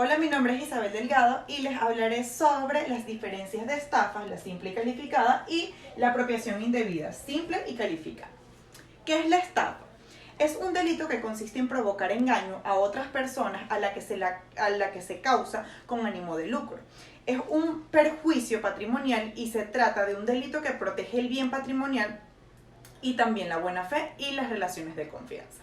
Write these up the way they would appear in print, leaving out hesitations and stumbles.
Hola, mi nombre es Isabel Delgado y les hablaré sobre las diferencias de estafas, la simple y calificada, y la apropiación indebida, simple y calificada. ¿Qué es la estafa? Es un delito que consiste en provocar engaño a otras personas a la que se causa con ánimo de lucro. Es un perjuicio patrimonial y se trata de un delito que protege el bien patrimonial y también la buena fe y las relaciones de confianza.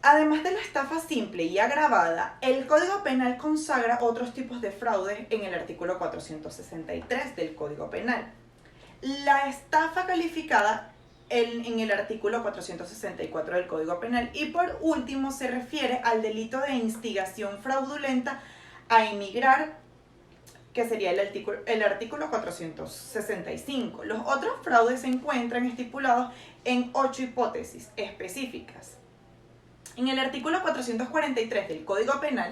Además de la estafa simple y agravada, el Código Penal consagra otros tipos de fraudes en el artículo 463 del Código Penal. La estafa calificada en el artículo 464 del Código Penal, y por último se refiere al delito de instigación fraudulenta a emigrar, que sería el artículo 465. Los otros fraudes se encuentran estipulados en 8 hipótesis específicas. En el artículo 443 del Código Penal,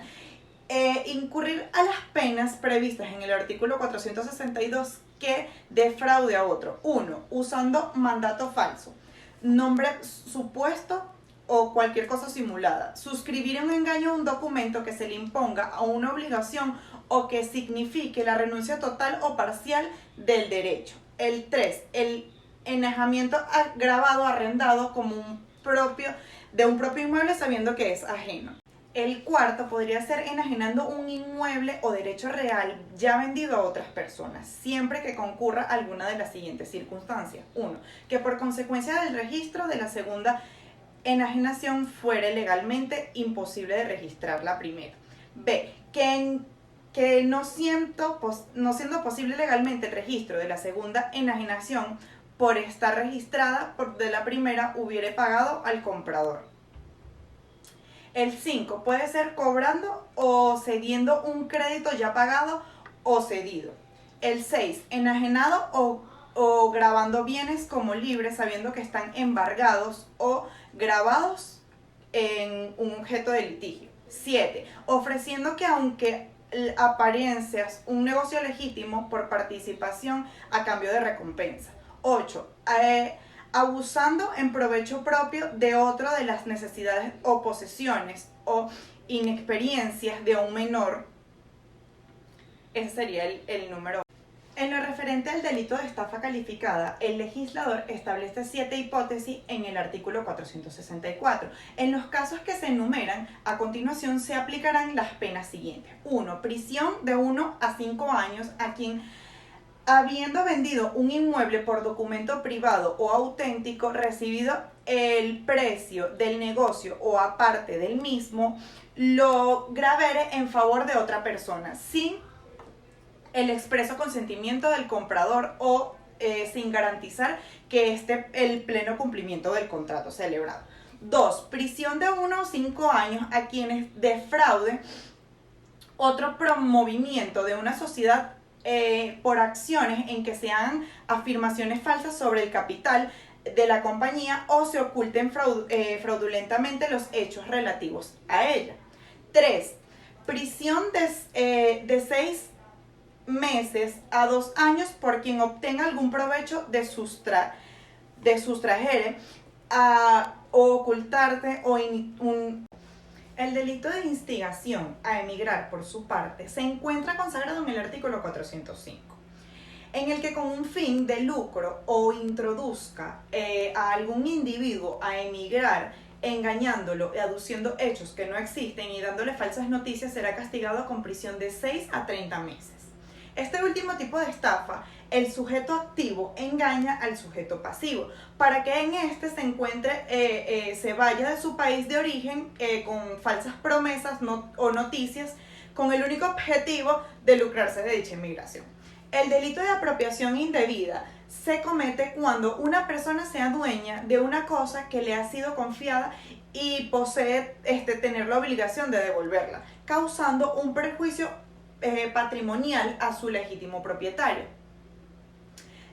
incurrir a las penas previstas en el artículo 462 que defraude a otro. 1. Usando mandato falso, nombre supuesto o cualquier cosa simulada. Suscribir un engaño a un documento que se le imponga a una obligación o que signifique la renuncia total o parcial del derecho. El 3. El enajamiento agravado arrendado como de un propio inmueble sabiendo que es ajeno. El cuarto podría ser enajenando un inmueble o derecho real ya vendido a otras personas, siempre que concurra alguna de las siguientes circunstancias. 1. Que por consecuencia del registro de la segunda enajenación fuere legalmente imposible de registrar la primera. B. Que no siendo posible legalmente el registro de la segunda enajenación por estar registrada de la primera hubiere pagado al comprador. El 5 puede ser cobrando o cediendo un crédito ya pagado o cedido. El 6, enajenado o grabando bienes como libres sabiendo que están embargados o grabados en un objeto de litigio. 7, ofreciendo que aunque apariencias un negocio legítimo por participación a cambio de recompensa. 8, abusando en provecho propio de otro de las necesidades o posesiones o inexperiencias de un menor. Ese sería el número. En lo referente al delito de estafa calificada, el legislador establece 7 hipótesis en el artículo 464. En los casos que se enumeran, a continuación se aplicarán las penas siguientes. 1. Prisión de 1 a 5 años a quien, habiendo vendido un inmueble por documento privado o auténtico, recibido el precio del negocio o aparte del mismo, lo gravere en favor de otra persona, sin el expreso consentimiento del comprador o sin garantizar que esté el pleno cumplimiento del contrato celebrado. 2. Prisión de 1 o 5 años a quienes defraude otro promovimiento de una sociedad por acciones en que se hagan afirmaciones falsas sobre el capital de la compañía o se oculten fraudulentamente los hechos relativos a ella. 3. Prisión de 6 meses a 2 años por quien obtenga algún provecho de sustraer o ocultarte o El delito de instigación a emigrar, por su parte, se encuentra consagrado en el artículo 405, en el que con un fin de lucro o introduzca a algún individuo a emigrar, engañándolo, aduciendo hechos que no existen y dándole falsas noticias, será castigado con prisión de 6 a 30 meses. Este último tipo de estafa, el sujeto activo engaña al sujeto pasivo para que en este se encuentre, se vaya de su país de origen con falsas promesas o noticias con el único objetivo de lucrarse de dicha inmigración. El delito de apropiación indebida se comete cuando una persona sea dueña de una cosa que le ha sido confiada y posee tener la obligación de devolverla, causando un perjuicio patrimonial a su legítimo propietario.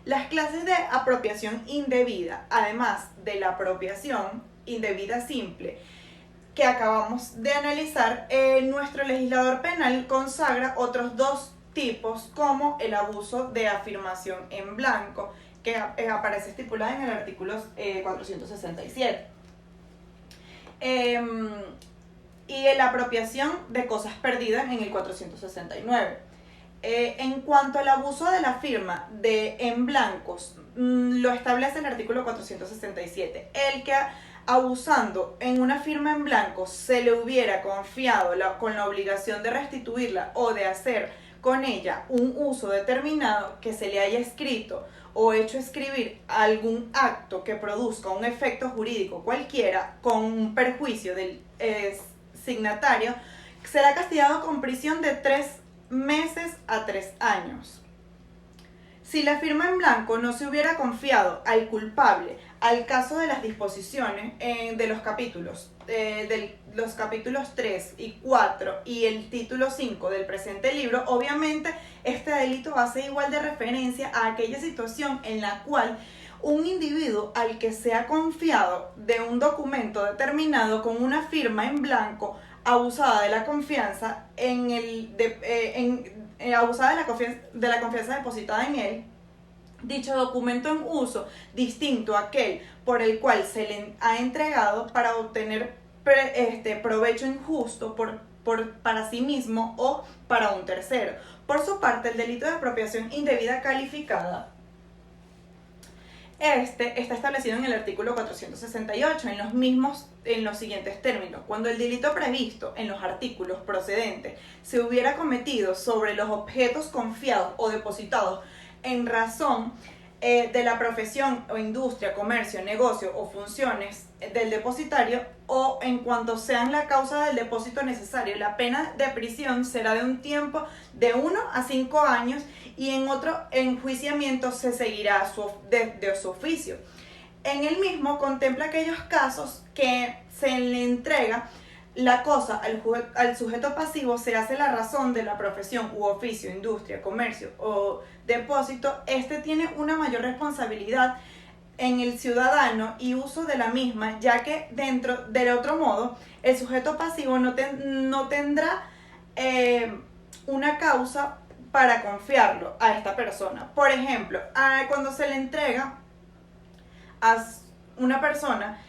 Las clases de apropiación indebida, además de la apropiación indebida simple que acabamos de analizar, nuestro legislador penal consagra otros 2 tipos, como el abuso de afirmación en blanco, que aparece estipulada en el artículo 467. y la apropiación de cosas perdidas en el 469. En cuanto al abuso de la firma en blancos, lo establece el artículo 467. El que abusando en una firma en blanco se le hubiera confiado con la obligación de restituirla o de hacer con ella un uso determinado, que se le haya escrito o hecho escribir algún acto que produzca un efecto jurídico cualquiera con un perjuicio del signatario, será castigado con prisión de 3 meses a 3 años. Si la firma en blanco no se hubiera confiado al culpable al caso de las disposiciones de los capítulos, los capítulos 3 y 4 y el título 5 del presente libro, obviamente este delito hace igual de referencia a aquella situación en la cual un individuo al que se ha confiado de un documento determinado con una firma en blanco abusada de la confianza abusada de la confianza depositada en él, dicho documento en uso distinto a aquel por el cual se le ha entregado para obtener provecho injusto para sí mismo o para un tercero. Por su parte, el delito de apropiación indebida calificada está establecido en el artículo 468 en los siguientes términos. Cuando el delito previsto en los artículos procedentes se hubiera cometido sobre los objetos confiados o depositados en razón de la profesión o industria, comercio, negocio o funciones del depositario, o en cuanto sean la causa del depósito necesario, la pena de prisión será de un tiempo de 1 a 5 años y en otro enjuiciamiento se seguirá de su oficio. En el mismo contempla aquellos casos que se le entrega la cosa al sujeto pasivo, se hace la razón de la profesión u oficio, industria, comercio o depósito. Este tiene una mayor responsabilidad en el ciudadano y uso de la misma, ya que del otro modo el sujeto pasivo no tendrá una causa para confiarlo a esta persona. Por ejemplo, cuando se le entrega a una persona,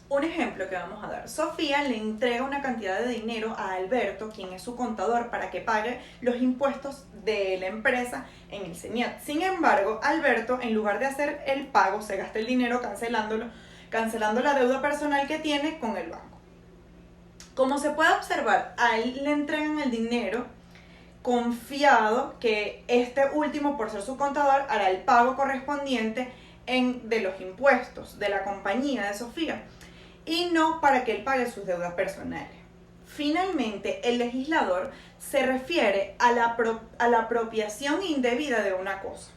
un ejemplo que vamos a dar: Sofía le entrega una cantidad de dinero a Alberto, quien es su contador, para que pague los impuestos de la empresa en el CENIAT. Sin embargo, Alberto, en lugar de hacer el pago, se gasta el dinero cancelando la deuda personal que tiene con el banco. Como se puede observar, a él le entregan el dinero confiado que este último, por ser su contador, hará el pago correspondiente de los impuestos de la compañía de Sofía, y no para que él pague sus deudas personales. Finalmente, el legislador se refiere a la apropiación indebida de una cosa.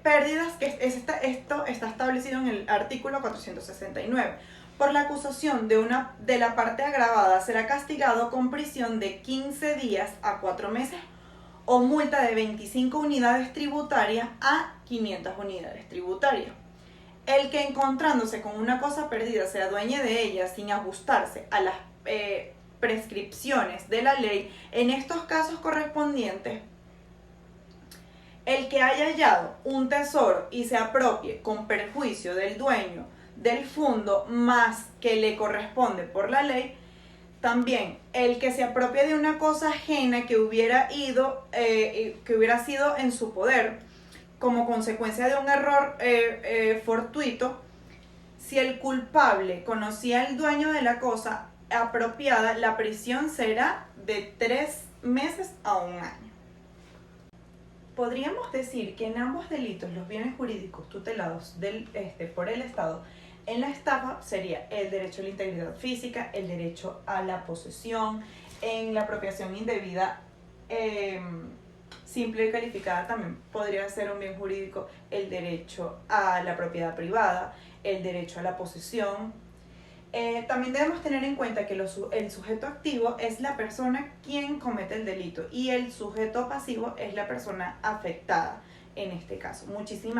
Pérdidas, esto está establecido en el artículo 469. Por la acusación de la parte agravada será castigado con prisión de 15 días a 4 meses o multa de 25 unidades tributarias a 500 unidades tributarias. El que, encontrándose con una cosa perdida, se adueñe de ella sin ajustarse a las prescripciones de la ley, en estos casos correspondientes, el que haya hallado un tesoro y se apropie con perjuicio del dueño del fondo más que le corresponde por la ley. También el que se apropie de una cosa ajena que hubiera sido en su poder como consecuencia de un error fortuito. Si el culpable conocía al dueño de la cosa apropiada, la prisión será de 3 meses a 1 año. Podríamos decir que en ambos delitos los bienes jurídicos tutelados por el Estado, en la estafa sería el derecho a la integridad física, el derecho a la posesión; en la apropiación indebida simple y calificada también podría ser un bien jurídico el derecho a la propiedad privada, el derecho a la posesión. También debemos tener en cuenta que el sujeto activo es la persona quien comete el delito y el sujeto pasivo es la persona afectada en este caso. Muchísimas